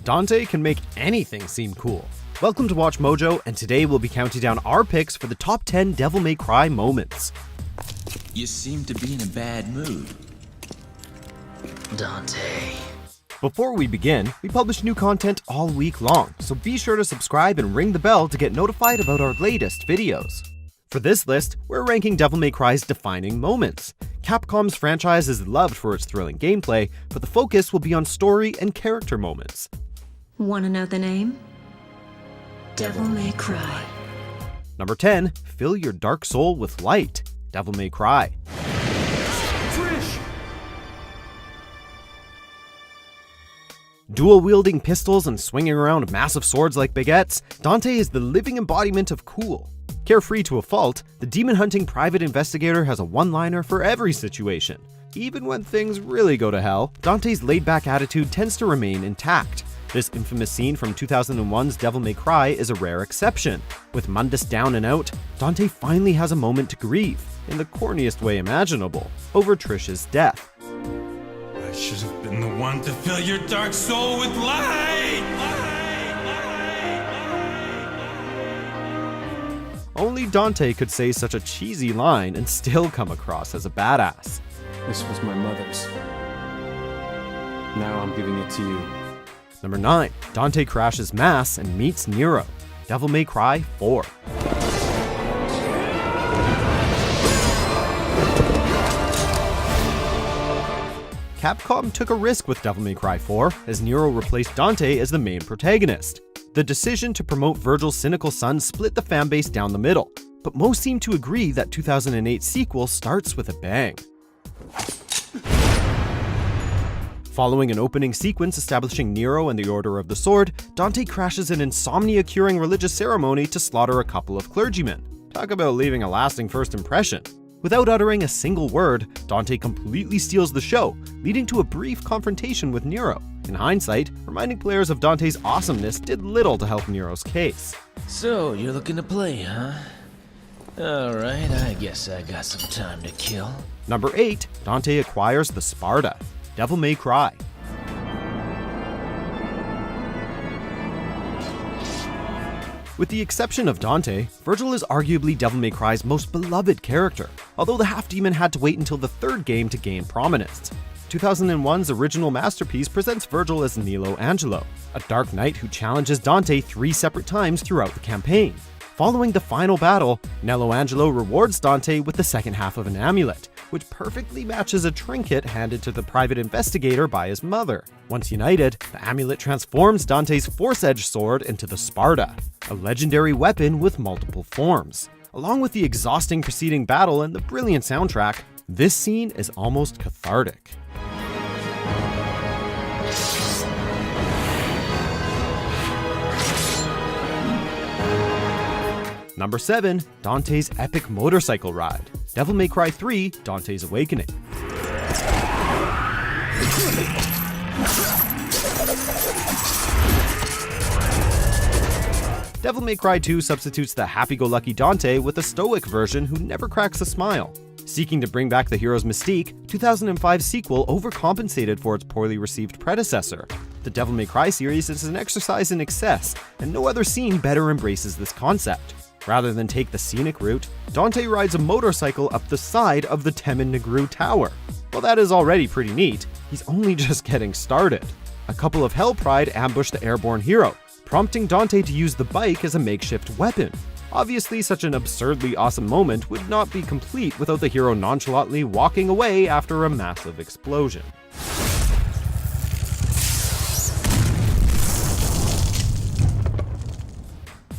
Dante can make anything seem cool. Welcome to Watch Mojo, and today we'll be counting down our picks for the top 10 Devil May Cry moments. You seem to be in a bad mood, Dante. Before we begin, we publish new content all week long, so be sure to subscribe and ring the bell to get notified about our latest videos. For this list, we're ranking Devil May Cry's defining moments. Capcom's franchise is loved for its thrilling gameplay, but the focus will be on story and character moments. Wanna know the name? Devil May Cry. Number 10, fill your dark soul with light. Devil May Cry. Dual-wielding pistols and swinging around massive swords like baguettes, Dante is the living embodiment of cool. Carefree to a fault, the demon-hunting private investigator has a one-liner for every situation. Even when things really go to hell, Dante's laid-back attitude tends to remain intact. This infamous scene from 2001's Devil May Cry is a rare exception. With Mundus down and out, Dante finally has a moment to grieve, in the corniest way imaginable, over Trish's death. I should have been the one to fill your dark soul with light! Only Dante could say such a cheesy line and still come across as a badass. This was my mother's. Now I'm giving it to you. Number 9, Dante crashes Mass and meets Nero. Devil May Cry 4. Capcom took a risk with Devil May Cry 4, as Nero replaced Dante as the main protagonist. The decision to promote Virgil's cynical son split the fanbase down the middle, but most seem to agree that 2008's sequel starts with a bang. Following an opening sequence establishing Nero and the Order of the Sword, Dante crashes an insomnia-curing religious ceremony to slaughter a couple of clergymen. Talk about leaving a lasting first impression. Without uttering a single word, Dante completely steals the show, leading to a brief confrontation with Nero. In hindsight, reminding players of Dante's awesomeness did little to help Nero's case. So, you're looking to play, huh? Alright, I guess I got some time to kill. Number 8, Dante acquires the Sparda. Devil May Cry. With the exception of Dante, Virgil is arguably Devil May Cry's most beloved character, although the half-demon had to wait until the third game to gain prominence. 2001's original masterpiece presents Virgil as Nello Angelo, a dark knight who challenges Dante 3 separate times throughout the campaign. Following the final battle, Nello Angelo rewards Dante with the second half of an amulet, which perfectly matches a trinket handed to the private investigator by his mother. Once united, the amulet transforms Dante's Force-Edged sword into the Sparda, a legendary weapon with multiple forms. Along with the exhausting preceding battle and the brilliant soundtrack, this scene is almost cathartic. Number 7, Dante's epic motorcycle ride. Devil May Cry 3, Dante's Awakening. Devil May Cry 2 substitutes the happy-go-lucky Dante with a stoic version who never cracks a smile. Seeking to bring back the hero's mystique, 2005's sequel overcompensated for its poorly received predecessor. The Devil May Cry series is an exercise in excess, and no other scene better embraces this concept. Rather than take the scenic route, Dante rides a motorcycle up the side of the Temen Negru Tower. While that is already pretty neat, he's only just getting started. A couple of Hell Pride ambush the airborne hero, prompting Dante to use the bike as a makeshift weapon. Obviously, such an absurdly awesome moment would not be complete without the hero nonchalantly walking away after a massive explosion.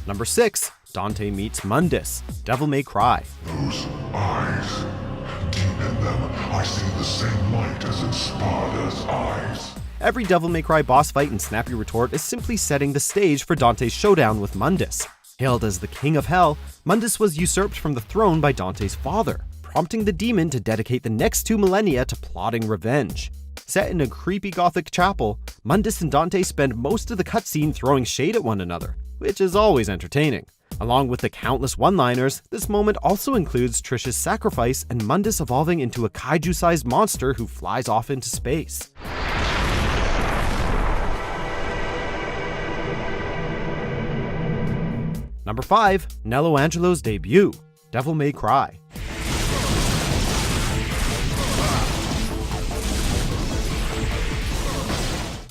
Number 6, Dante meets Mundus. Devil May Cry. Those eyes, deep in them, I see the same light as in Sparda's eyes. Every Devil May Cry boss fight in Snappy Retort is simply setting the stage for Dante's showdown with Mundus. Hailed as the King of Hell, Mundus was usurped from the throne by Dante's father, prompting the demon to dedicate the next 2 millennia to plotting revenge. Set in a creepy gothic chapel, Mundus and Dante spend most of the cutscene throwing shade at one another, which is always entertaining. Along with the countless one-liners, this moment also includes Trish's sacrifice and Mundus evolving into a kaiju-sized monster who flies off into space. Number 5. Nello Angelos' debut, Devil May Cry.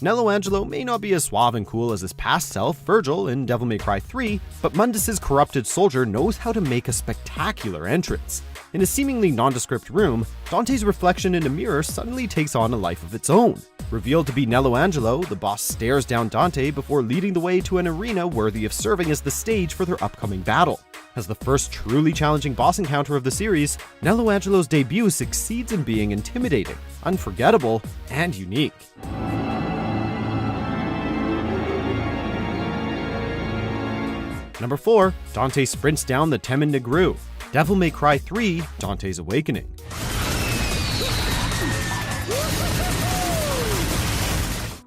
Nello Angelo may not be as suave and cool as his past self, Virgil, in Devil May Cry 3, but Mundus' corrupted soldier knows how to make a spectacular entrance. In a seemingly nondescript room, Dante's reflection in a mirror suddenly takes on a life of its own. Revealed to be Nello Angelo, the boss stares down Dante before leading the way to an arena worthy of serving as the stage for their upcoming battle. As the first truly challenging boss encounter of the series, Nello Angelo's debut succeeds in being intimidating, unforgettable, and unique. Number 4. Dante sprints down the Temen Negru, Devil May Cry 3, Dante's Awakening.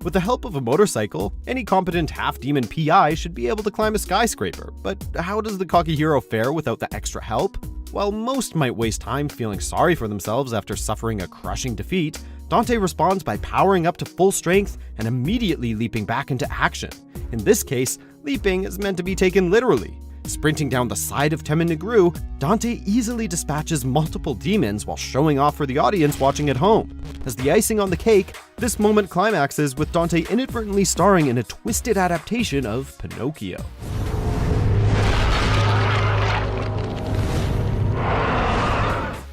With the help of a motorcycle, any competent half-demon PI should be able to climb a skyscraper, but how does the cocky hero fare without the extra help? While most might waste time feeling sorry for themselves after suffering a crushing defeat, Dante responds by powering up to full strength and immediately leaping back into action. In this case, leaping is meant to be taken literally. Sprinting down the side of Temen Negru, Dante easily dispatches multiple demons while showing off for the audience watching at home. As the icing on the cake, this moment climaxes with Dante inadvertently starring in a twisted adaptation of Pinocchio.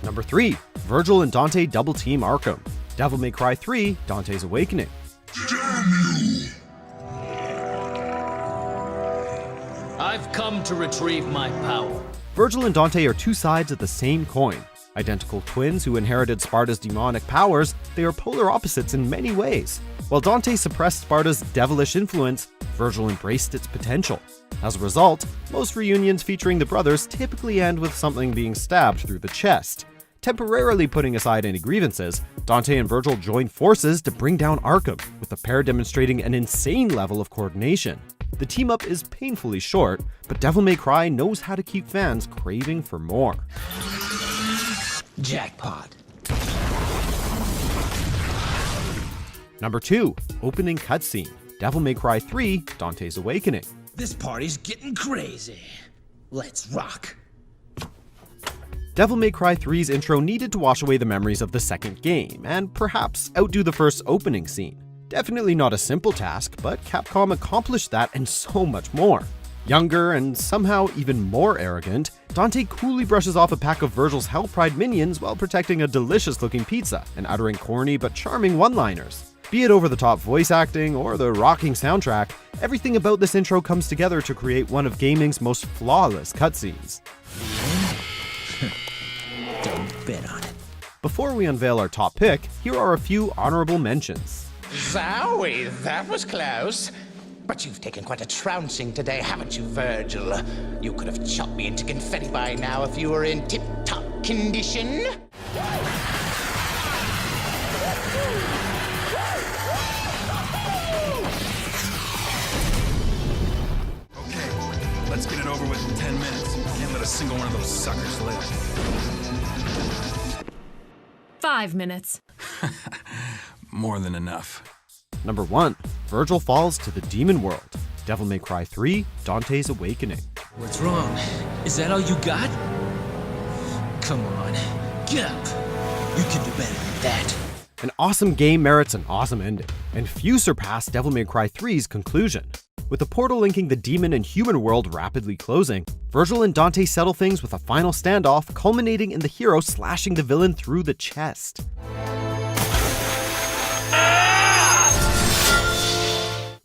Number 3. Virgil and Dante double team Arkham, Devil May Cry 3, Dante's Awakening. I've come to retrieve my power. Virgil and Dante are two sides of the same coin. Identical twins who inherited Sparda's demonic powers, they are polar opposites in many ways. While Dante suppressed Sparda's devilish influence, Virgil embraced its potential. As a result, most reunions featuring the brothers typically end with something being stabbed through the chest. Temporarily putting aside any grievances, Dante and Virgil join forces to bring down Arkham, with the pair demonstrating an insane level of coordination. The team-up is painfully short, but Devil May Cry knows how to keep fans craving for more. Jackpot. Number 2. Opening cutscene, Devil May Cry 3, Dante's Awakening. This party's getting crazy. Let's rock. Devil May Cry 3's intro needed to wash away the memories of the second game, and perhaps outdo the first opening scene. Definitely not a simple task, but Capcom accomplished that and so much more. Younger and somehow even more arrogant, Dante coolly brushes off a pack of Virgil's Hellpride minions while protecting a delicious-looking pizza and uttering corny but charming one-liners. Be it over-the-top voice acting or the rocking soundtrack, everything about this intro comes together to create one of gaming's most flawless cutscenes. Don't bet on it. Before we unveil our top pick, here are a few honorable mentions. Zowie, that was close. But you've taken quite a trouncing today, haven't you, Virgil? You could have chopped me into confetti by now if you were in tip-top condition. Okay, let's get it over with in 10 minutes. Can't let a single one of those suckers live. 5 minutes. More than enough. Number 1. Virgil falls to the demon world, Devil May Cry 3, Dante's Awakening. What's wrong? Is that all you got? Come on, get up. You can do better than that. An awesome game merits an awesome ending, and few surpass Devil May Cry 3's conclusion. With the portal linking the demon and human world rapidly closing, Virgil and Dante settle things with a final standoff culminating in the hero slashing the villain through the chest.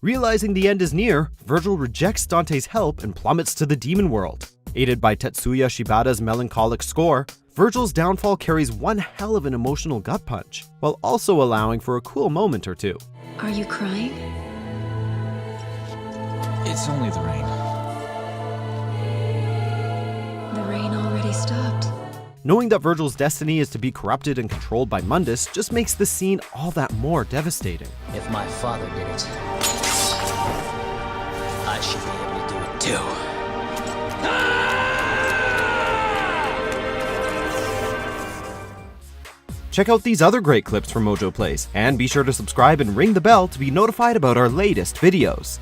Realizing the end is near, Virgil rejects Dante's help and plummets to the demon world. Aided by Tetsuya Shibata's melancholic score, Virgil's downfall carries one hell of an emotional gut punch, while also allowing for a cool moment or two. Are you crying? It's only the rain. The rain already stopped. Knowing that Virgil's destiny is to be corrupted and controlled by Mundus just makes the scene all that more devastating. If my father did it, I should be able to do it too. Check out these other great clips from Mojo Plays, and be sure to subscribe and ring the bell to be notified about our latest videos.